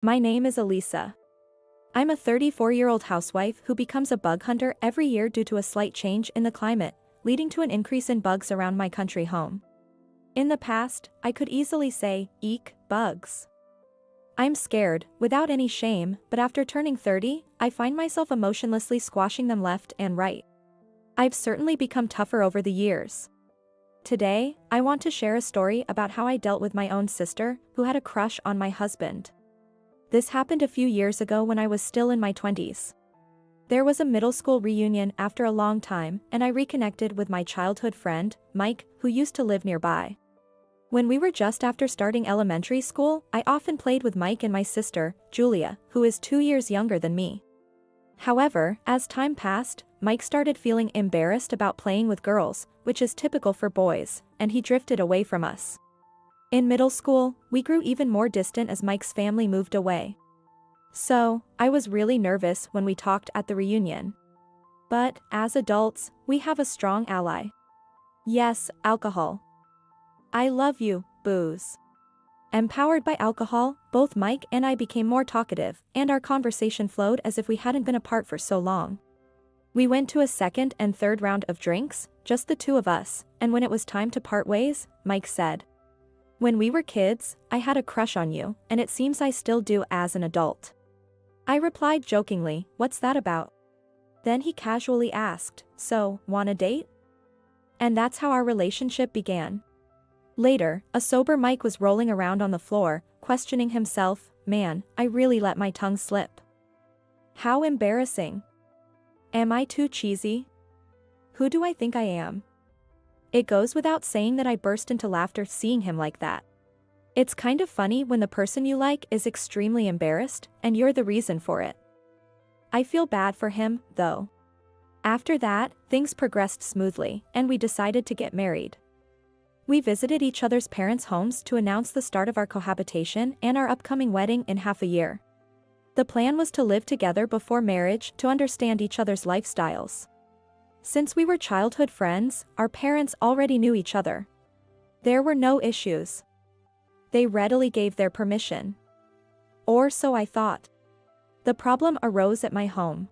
My name is Elisa. I'm a 34-year-old housewife who becomes a bug hunter every year due to a slight change in the climate, leading to an increase in bugs around my country home. In the past, I could easily say, eek, bugs. I'm scared, without any shame, but after turning 30, I find myself emotionlessly squashing them left and right. I've certainly become tougher over the years. Today, I want to share a story about how I dealt with my own sister, who had a crush on my husband. This happened a few years ago when I was still in my 20s. There was a middle school reunion after a long time, and I reconnected with my childhood friend, Mike, who used to live nearby. When we were just after starting elementary school, I often played with Mike and my sister, Julia, who is 2 years younger than me. However, as time passed, Mike started feeling embarrassed about playing with girls, which is typical for boys, and he drifted away from us. In middle school, we grew even more distant as Mike's family moved away. So, I was really nervous when we talked at the reunion. But, as adults, we have a strong ally. Yes, alcohol. I love you, booze. Empowered by alcohol, both Mike and I became more talkative, and our conversation flowed as if we hadn't been apart for so long. We went to a second and third round of drinks, just the two of us, and when it was time to part ways, Mike said, "When we were kids, I had a crush on you, and it seems I still do as an adult." I replied jokingly, "What's that about?" Then he casually asked, "So, want a date?" And that's how our relationship began. Later, a sober Mike was rolling around on the floor, questioning himself, "Man, I really let my tongue slip. How embarrassing. Am I too cheesy? Who do I think I am?" It goes without saying that I burst into laughter seeing him like that. It's kind of funny when the person you like is extremely embarrassed, and you're the reason for it. I feel bad for him, though. After that, things progressed smoothly, and we decided to get married. We visited each other's parents' homes to announce the start of our cohabitation and our upcoming wedding in half a year. The plan was to live together before marriage to understand each other's lifestyles. Since we were childhood friends, our parents already knew each other. There were no issues. They readily gave their permission. Or so I thought. The problem arose at my home.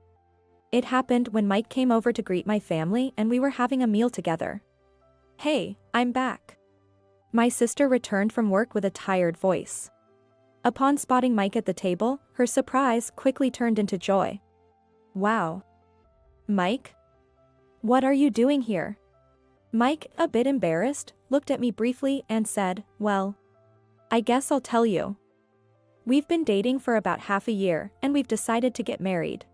It happened when Mike came over to greet my family and we were having a meal together. "Hey, I'm back." My sister returned from work with a tired voice. Upon spotting Mike at the table, her surprise quickly turned into joy. "Wow. Mike? What are you doing here?" Mike, a bit embarrassed, looked at me briefly and said, "Well, I guess I'll tell you. We've been dating for about half a year, and we've decided to get married."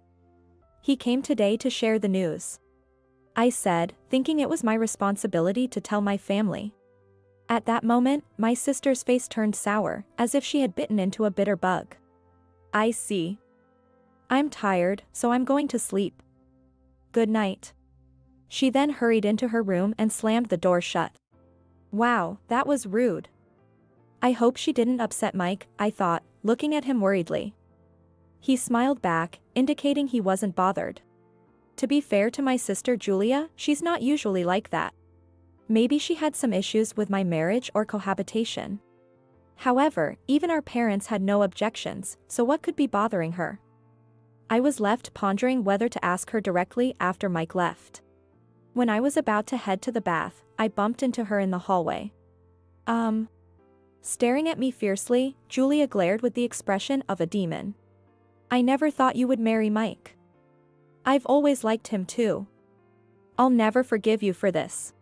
He came today to share the news. I said, thinking it was my responsibility to tell my family. At that moment, my sister's face turned sour, as if she had bitten into a bitter bug. "I see. I'm tired, so I'm going to sleep. Good night." She then hurried into her room and slammed the door shut. Wow, that was rude. I hope she didn't upset Mike, I thought, looking at him worriedly. He smiled back, indicating he wasn't bothered. To be fair to my sister Julia, she's not usually like that. Maybe she had some issues with my marriage or cohabitation. However, even our parents had no objections, so what could be bothering her? I was left pondering whether to ask her directly after Mike left. When I was about to head to the bath, I bumped into her in the hallway. Staring at me fiercely, Julia glared with the expression of a demon. "I never thought you would marry Mike. I've always liked him too. I'll never forgive you for this."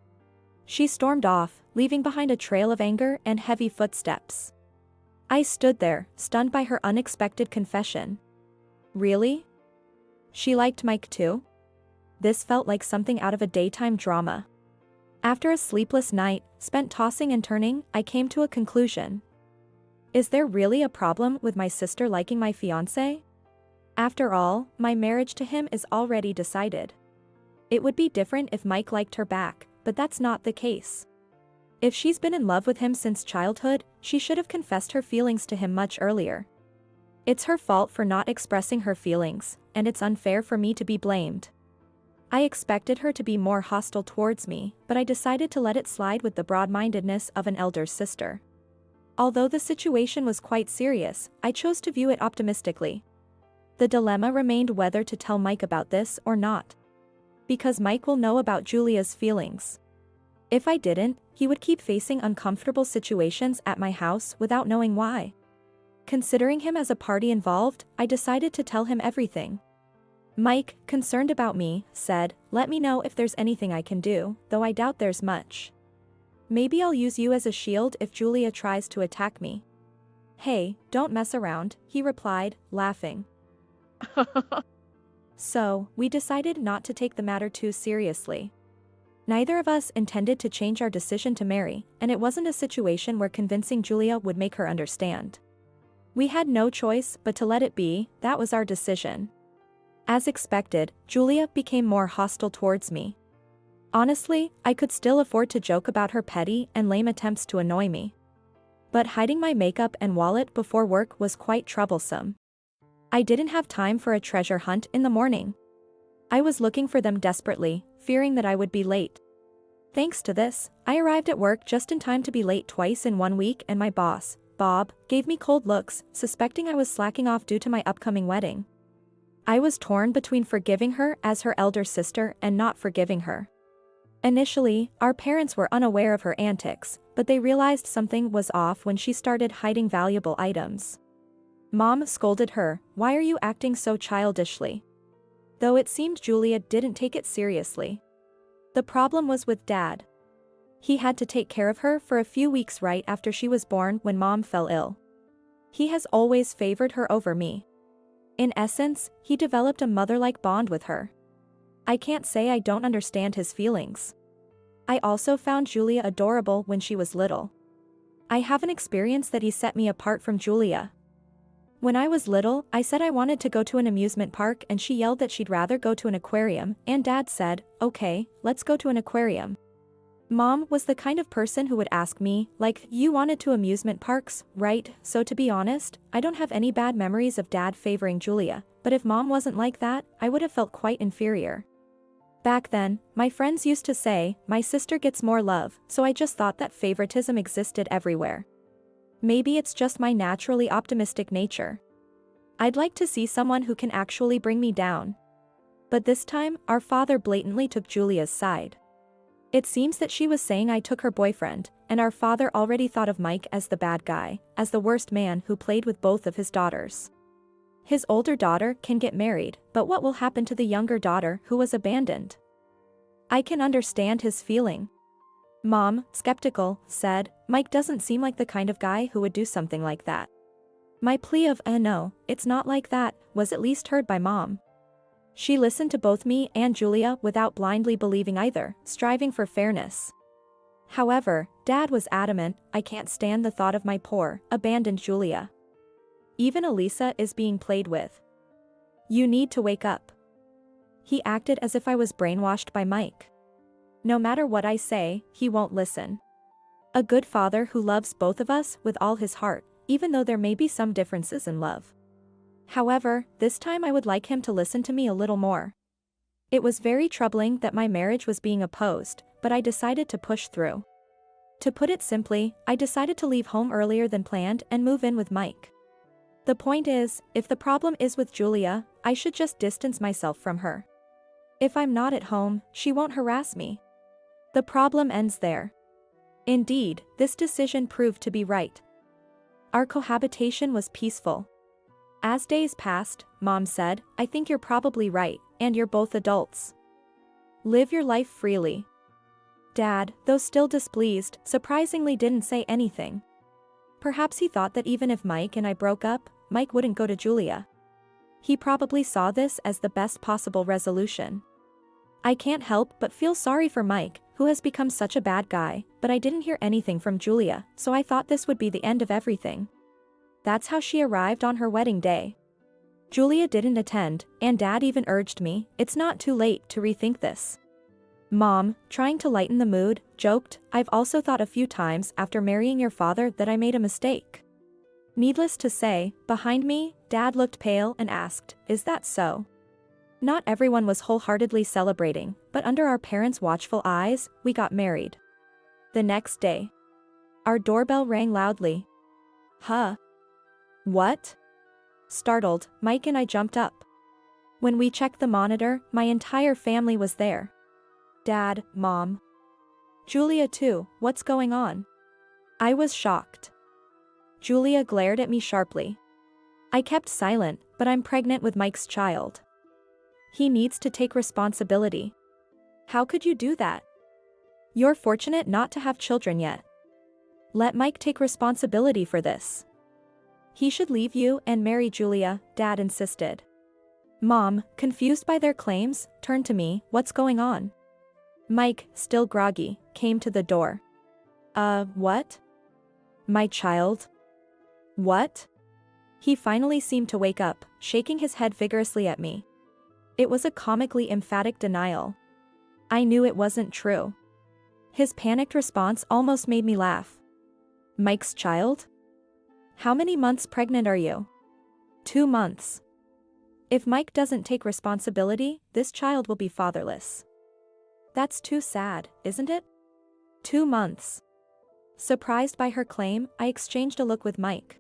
She stormed off, leaving behind a trail of anger and heavy footsteps. I stood there, stunned by her unexpected confession. Really? She liked Mike too? This felt like something out of a daytime drama. After a sleepless night, spent tossing and turning, I came to a conclusion. Is there really a problem with my sister liking my fiancé? After all, my marriage to him is already decided. It would be different if Mike liked her back, but that's not the case. If she's been in love with him since childhood, she should have confessed her feelings to him much earlier. It's her fault for not expressing her feelings, and it's unfair for me to be blamed. I expected her to be more hostile towards me, but I decided to let it slide with the broad-mindedness of an elder sister. Although the situation was quite serious, I chose to view it optimistically. The dilemma remained whether to tell Mike about this or not. Because Mike will know about Julia's feelings. If I didn't, he would keep facing uncomfortable situations at my house without knowing why. Considering him as a party involved, I decided to tell him everything. Mike, concerned about me, said, "Let me know if there's anything I can do, though I doubt there's much. Maybe I'll use you as a shield if Julia tries to attack me." "Hey, don't mess around," he replied, laughing. So, we decided not to take the matter too seriously. Neither of us intended to change our decision to marry, and it wasn't a situation where convincing Julia would make her understand. We had no choice but to let it be. That was our decision. As expected, Julia became more hostile towards me. Honestly, I could still afford to joke about her petty and lame attempts to annoy me. But hiding my makeup and wallet before work was quite troublesome. I didn't have time for a treasure hunt in the morning. I was looking for them desperately, fearing that I would be late. Thanks to this, I arrived at work just in time to be late twice in 1 week, and my boss, Bob, gave me cold looks, suspecting I was slacking off due to my upcoming wedding. I was torn between forgiving her as her elder sister and not forgiving her. Initially, our parents were unaware of her antics, but they realized something was off when she started hiding valuable items. Mom scolded her, "Why are you acting so childishly?" Though it seemed Julia didn't take it seriously. The problem was with Dad. He had to take care of her for a few weeks right after she was born when Mom fell ill. He has always favored her over me. In essence, he developed a mother-like bond with her. I can't say I don't understand his feelings. I also found Julia adorable when she was little. I have an experience that he set me apart from Julia. When I was little, I said I wanted to go to an amusement park and she yelled that she'd rather go to an aquarium, and Dad said, "Okay, let's go to an aquarium." Mom was the kind of person who would ask me, like, "You wanted to amusement parks, right?" So to be honest, I don't have any bad memories of Dad favoring Julia, but if Mom wasn't like that, I would have felt quite inferior. Back then, my friends used to say, "My sister gets more love," so I just thought that favoritism existed everywhere. Maybe it's just my naturally optimistic nature. I'd like to see someone who can actually bring me down. But this time, our father blatantly took Julia's side. It seems that she was saying I took her boyfriend, and our father already thought of Mike as the bad guy, as the worst man who played with both of his daughters. His older daughter can get married, but what will happen to the younger daughter who was abandoned? I can understand his feeling. Mom, skeptical, said, "Mike doesn't seem like the kind of guy who would do something like that." My plea of, "No, it's not like that," was at least heard by Mom. She listened to both me and Julia without blindly believing either, striving for fairness. However, Dad was adamant, "I can't stand the thought of my poor, abandoned Julia. Even Elisa is being played with. You need to wake up." He acted as if I was brainwashed by Mike. No matter what I say, he won't listen. A good father who loves both of us with all his heart, even though there may be some differences in love. However, this time I would like him to listen to me a little more. It was very troubling that my marriage was being opposed, but I decided to push through. To put it simply, I decided to leave home earlier than planned and move in with Mike. The point is, if the problem is with Julia, I should just distance myself from her. If I'm not at home, she won't harass me. The problem ends there. Indeed, this decision proved to be right. Our cohabitation was peaceful. As days passed, Mom said, "I think you're probably right, and you're both adults. Live your life freely." Dad, though still displeased, surprisingly didn't say anything. Perhaps he thought that even if Mike and I broke up, Mike wouldn't go to Julia. He probably saw this as the best possible resolution. I can't help but feel sorry for Mike, who has become such a bad guy, but I didn't hear anything from Julia, so I thought this would be the end of everything. That's how she arrived on her wedding day. Julia didn't attend, and Dad even urged me, "It's not too late to rethink this." Mom, trying to lighten the mood, joked, "I've also thought a few times after marrying your father that I made a mistake." Needless to say, behind me, Dad looked pale and asked, "Is that so?" Not everyone was wholeheartedly celebrating, but under our parents' watchful eyes, we got married. The next day, our doorbell rang loudly. Huh? What? Startled, Mike and I jumped up. When we checked the monitor, my entire family was there. Dad, Mom. Julia too, what's going on? I was shocked. Julia glared at me sharply. I kept silent, but I'm pregnant with Mike's child. He needs to take responsibility. How could you do that? You're fortunate not to have children yet. Let Mike take responsibility for this. He should leave you and marry Julia, Dad insisted. Mom, confused by their claims, turned to me, what's going on? Mike, still groggy, came to the door. What? My child? What? He finally seemed to wake up, shaking his head vigorously at me. It was a comically emphatic denial. I knew it wasn't true. His panicked response almost made me laugh. Mike's child? How many months pregnant are you? 2 months. If Mike doesn't take responsibility, this child will be fatherless. That's too sad, isn't it? 2 months. Surprised by her claim, I exchanged a look with Mike.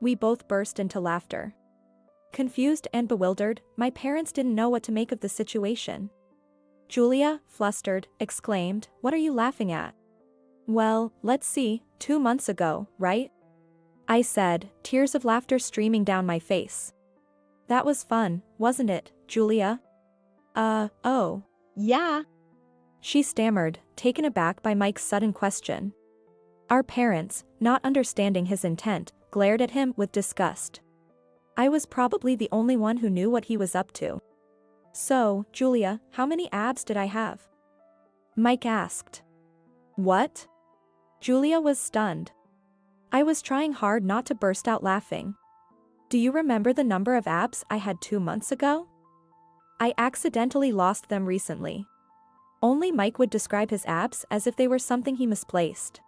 We both burst into laughter. Confused and bewildered, my parents didn't know what to make of the situation. Julia, flustered, exclaimed, "What are you laughing at?" Well, let's see, 2 months ago, right? I said, tears of laughter streaming down my face. That was fun, wasn't it, Julia? Oh. Yeah. She stammered, taken aback by Mike's sudden question. Our parents, not understanding his intent, glared at him with disgust. I was probably the only one who knew what he was up to. So, Julia, how many abs did I have? Mike asked. What? Julia was stunned. I was trying hard not to burst out laughing. Do you remember the number of abs I had 2 months ago? I accidentally lost them recently. Only Mike would describe his abs as if they were something he misplaced.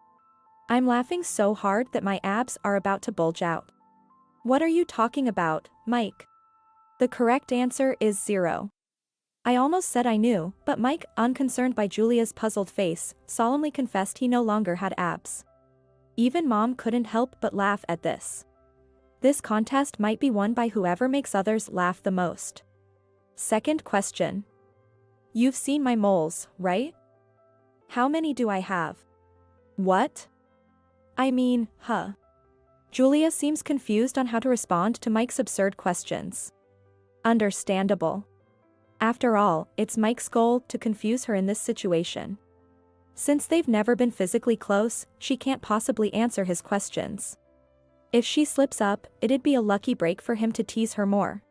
I'm laughing so hard that my abs are about to bulge out. What are you talking about, Mike? The correct answer is 0. I almost said I knew, but Mike, unconcerned by Julia's puzzled face, solemnly confessed he no longer had abs. Even Mom couldn't help but laugh at this. This contest might be won by whoever makes others laugh the most. Second question. You've seen my moles, right? How many do I have? What? I mean, Julia seems confused on how to respond to Mike's absurd questions. Understandable. After all, it's Mike's goal to confuse her in this situation. Since they've never been physically close, she can't possibly answer his questions. If she slips up, it'd be a lucky break for him to tease her more.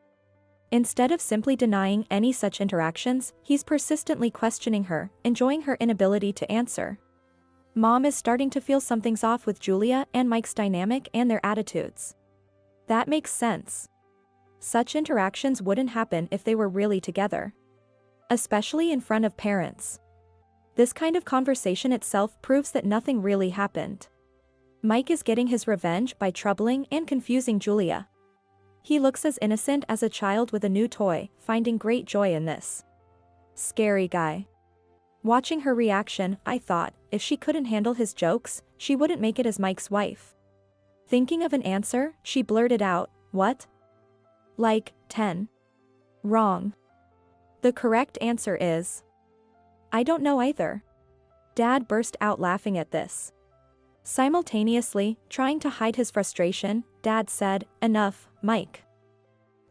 Instead of simply denying any such interactions, he's persistently questioning her, enjoying her inability to answer. Mom is starting to feel something's off with Julia and Mike's dynamic and their attitudes. That makes sense. Such interactions wouldn't happen if they were really together. Especially in front of parents. This kind of conversation itself proves that nothing really happened. Mike is getting his revenge by troubling and confusing Julia. He looks as innocent as a child with a new toy, finding great joy in this. Scary guy. Watching her reaction, I thought, if she couldn't handle his jokes, she wouldn't make it as Mike's wife. Thinking of an answer, she blurted out, what? Like, 10. Wrong. The correct answer is... I don't know either. Dad burst out laughing at this. Simultaneously, trying to hide his frustration, Dad said, enough, Mike.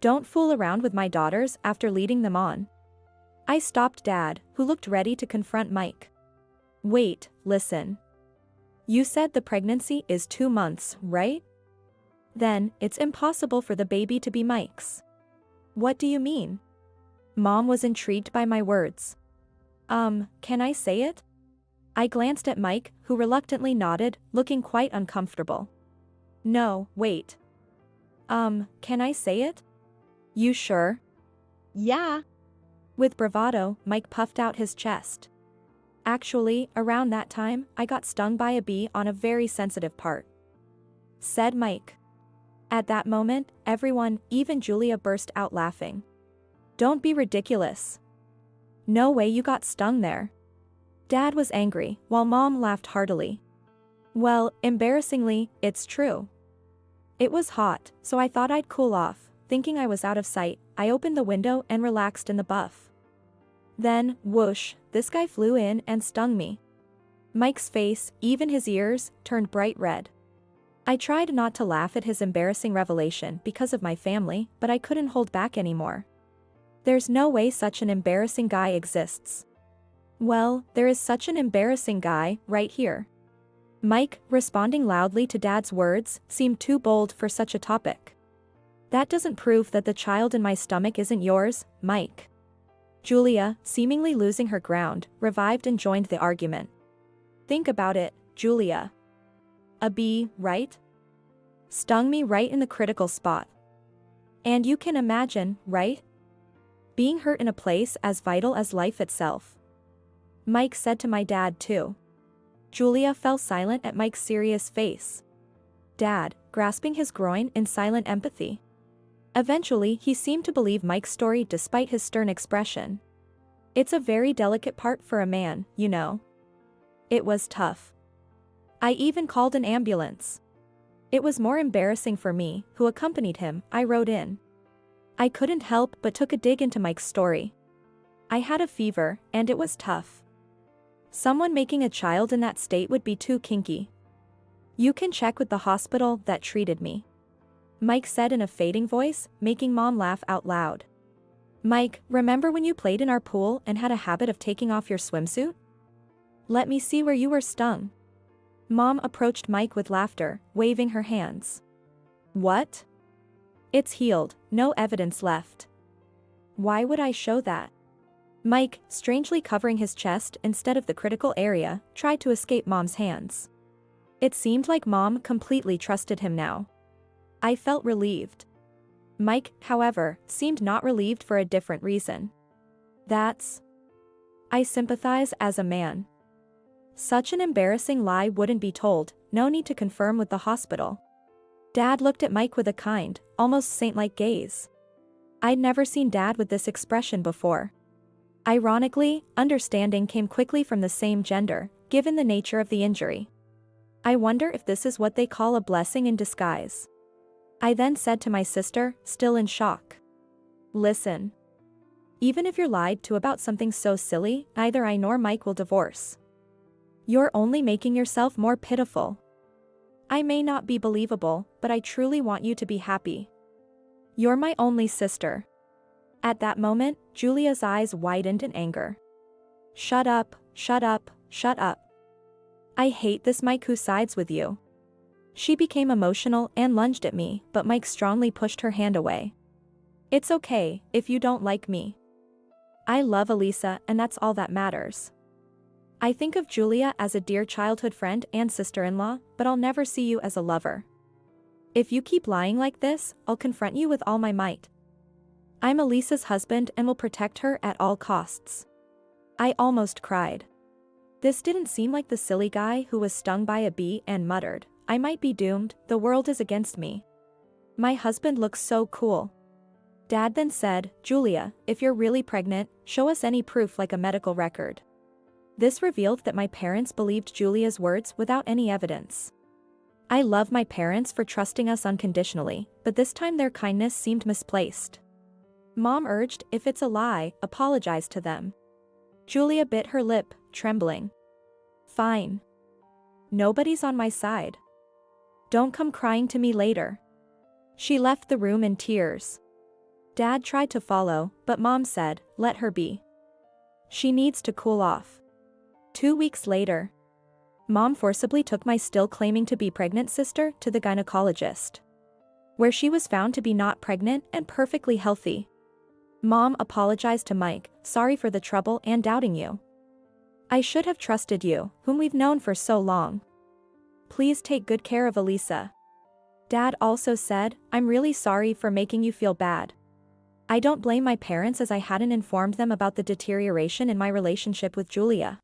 Don't fool around with my daughters after leading them on. I stopped Dad, who looked ready to confront Mike. Wait, listen. You said the pregnancy is 2 months, right? Then, it's impossible for the baby to be Mike's. What do you mean? Mom was intrigued by my words. Can I say it? I glanced at Mike, who reluctantly nodded, looking quite uncomfortable. No, wait. Can I say it? You sure? Yeah. With bravado, Mike puffed out his chest. Actually, around that time, I got stung by a bee on a very sensitive part. Said Mike. At that moment, everyone, even Julia, burst out laughing. Don't be ridiculous. No way you got stung there. Dad was angry, while Mom laughed heartily. Well, embarrassingly, it's true. It was hot, so I thought I'd cool off. Thinking I was out of sight, I opened the window and relaxed in the buff. Then, whoosh, this guy flew in and stung me. Mike's face, even his ears, turned bright red. I tried not to laugh at his embarrassing revelation because of my family, but I couldn't hold back anymore. There's no way such an embarrassing guy exists. Well, there is such an embarrassing guy, right here. Mike, responding loudly to Dad's words, seemed too bold for such a topic. That doesn't prove that the child in my stomach isn't yours, Mike. Julia, seemingly losing her ground, revived and joined the argument. Think about it, Julia. A bee, right? Stung me right in the critical spot. And you can imagine, right? Being hurt in a place as vital as life itself. Mike said to my dad too. Julia fell silent at Mike's serious face. Dad, grasping his groin in silent empathy. Eventually, he seemed to believe Mike's story despite his stern expression. It's a very delicate part for a man, you know. It was tough. I even called an ambulance. It was more embarrassing for me, who accompanied him. I rode in. I couldn't help but took a dig into Mike's story. I had a fever, and it was tough. Someone making a child in that state would be too kinky. You can check with the hospital that treated me. Mike said in a fading voice, making Mom laugh out loud. Mike, remember when you played in our pool and had a habit of taking off your swimsuit? Let me see where you were stung. Mom approached Mike with laughter, waving her hands. What? It's healed, no evidence left. Why would I show that? Mike, strangely covering his chest instead of the critical area, tried to escape Mom's hands. It seemed like Mom completely trusted him now. I felt relieved. Mike, however, seemed not relieved for a different reason. I sympathize as a man. Such an embarrassing lie wouldn't be told, no need to confirm with the hospital. Dad looked at Mike with a kind, almost saint-like gaze. I'd never seen Dad with this expression before. Ironically, understanding came quickly from the same gender, given the nature of the injury. I wonder if this is what they call a blessing in disguise. I then said to my sister, still in shock. Listen. Even if you're lied to about something so silly, neither I nor Mike will divorce. You're only making yourself more pitiful. I may not be believable, but I truly want you to be happy. You're my only sister. At that moment, Julia's eyes widened in anger. Shut up, shut up, shut up. I hate this Mike who sides with you. She became emotional and lunged at me, but Mike strongly pushed her hand away. It's okay, if you don't like me. I love Elisa and that's all that matters. I think of Julia as a dear childhood friend and sister-in-law, but I'll never see you as a lover. If you keep lying like this, I'll confront you with all my might. I'm Elisa's husband and will protect her at all costs. I almost cried. This didn't seem like the silly guy who was stung by a bee and muttered, I might be doomed, the world is against me. My husband looks so cool. Dad then said, Julia, if you're really pregnant, show us any proof like a medical record. This revealed that my parents believed Julia's words without any evidence. I love my parents for trusting us unconditionally, but this time their kindness seemed misplaced. Mom urged, if it's a lie, apologize to them. Julia bit her lip, trembling. Fine. Nobody's on my side. Don't come crying to me later. She left the room in tears. Dad tried to follow, but Mom said, let her be. She needs to cool off. 2 weeks later, Mom forcibly took my still claiming to be pregnant sister to the gynecologist, where she was found to be not pregnant and perfectly healthy. Mom apologized to Mike, sorry for the trouble and doubting you. I should have trusted you, whom we've known for so long. Please take good care of Elisa. Dad also said, I'm really sorry for making you feel bad. I don't blame my parents as I hadn't informed them about the deterioration in my relationship with Julia.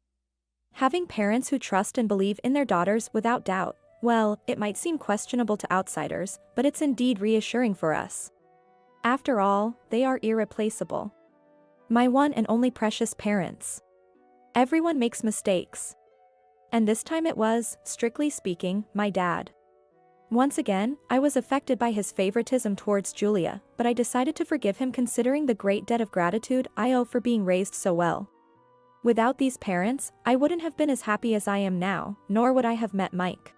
Having parents who trust and believe in their daughters without doubt, well, it might seem questionable to outsiders, but it's indeed reassuring for us. After all, they are irreplaceable. My one and only precious parents. Everyone makes mistakes. And this time it was, strictly speaking, my dad. Once again, I was affected by his favoritism towards Julia, but I decided to forgive him considering the great debt of gratitude I owe for being raised so well. Without these parents, I wouldn't have been as happy as I am now, nor would I have met Mike.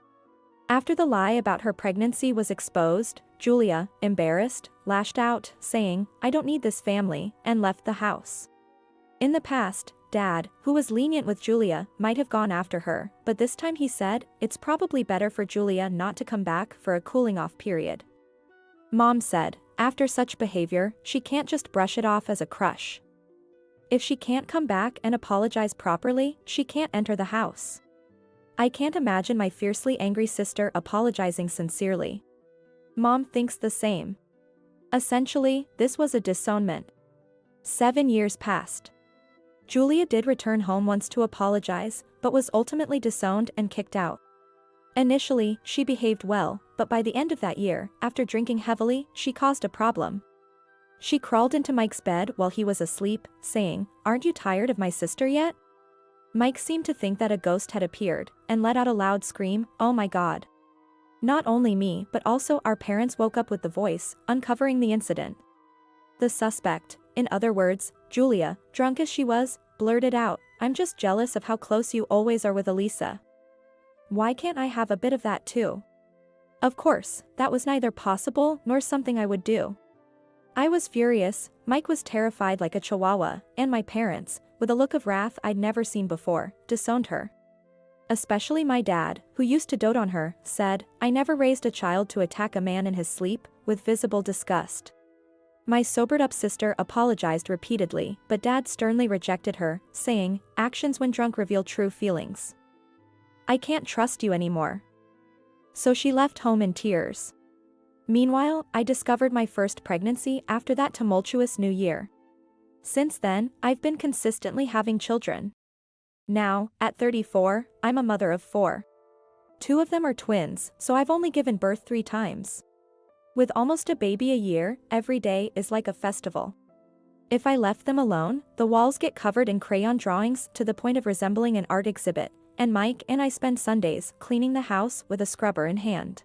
After the lie about her pregnancy was exposed, Julia, embarrassed, lashed out, saying, "I don't need this family," and left the house. In the past, Dad, who was lenient with Julia, might have gone after her, but this time he said, it's probably better for Julia not to come back for a cooling-off period. Mom said, after such behavior, she can't just brush it off as a crush. If she can't come back and apologize properly, she can't enter the house. I can't imagine my fiercely angry sister apologizing sincerely. Mom thinks the same. Essentially, this was a disownment. 7 years passed. Julia did return home once to apologize, but was ultimately disowned and kicked out. Initially, she behaved well, but by the end of that year, after drinking heavily, she caused a problem. She crawled into Mike's bed while he was asleep, saying, "Aren't you tired of my sister yet?" Mike seemed to think that a ghost had appeared, and let out a loud scream, "Oh my God." Not only me but also our parents woke up with the voice, uncovering the incident. The suspect, in other words, Julia, drunk as she was, blurted out, "I'm just jealous of how close you always are with Elisa. Why can't I have a bit of that too?" Of course, that was neither possible nor something I would do. I was furious, Mike was terrified like a chihuahua, and my parents, with a look of wrath I'd never seen before, disowned her. Especially my dad, who used to dote on her, said, "I never raised a child to attack a man in his sleep," with visible disgust. My sobered-up sister apologized repeatedly, but Dad sternly rejected her, saying, "Actions when drunk reveal true feelings. I can't trust you anymore." So she left home in tears. Meanwhile, I discovered my first pregnancy after that tumultuous new year. Since then, I've been consistently having children. Now, at 34, I'm a mother of 4. 2 of them are twins, so I've only given birth 3 times. With almost a baby a year, every day is like a festival. If I left them alone, the walls get covered in crayon drawings to the point of resembling an art exhibit, and Mike and I spend Sundays cleaning the house with a scrubber in hand.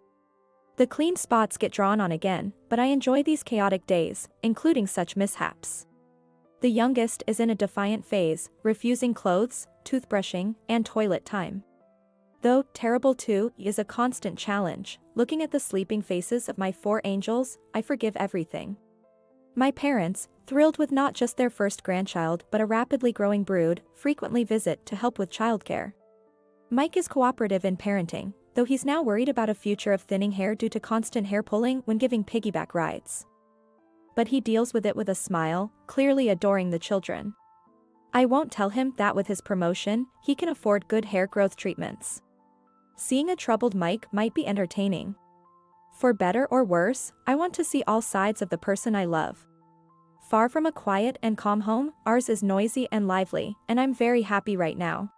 The clean spots get drawn on again, but I enjoy these chaotic days, including such mishaps. The youngest is in a defiant phase, refusing clothes, toothbrushing, and toilet time. Though terrible too is a constant challenge, looking at the sleeping faces of my 4 angels, I forgive everything. My parents, thrilled with not just their first grandchild but a rapidly growing brood, frequently visit to help with childcare. Mike is cooperative in parenting, though he's now worried about a future of thinning hair due to constant hair pulling when giving piggyback rides. But he deals with it with a smile, clearly adoring the children. I won't tell him that with his promotion, he can afford good hair growth treatments. Seeing a troubled Mike might be entertaining. For better or worse, I want to see all sides of the person I love. Far from a quiet and calm home, ours is noisy and lively, and I'm very happy right now.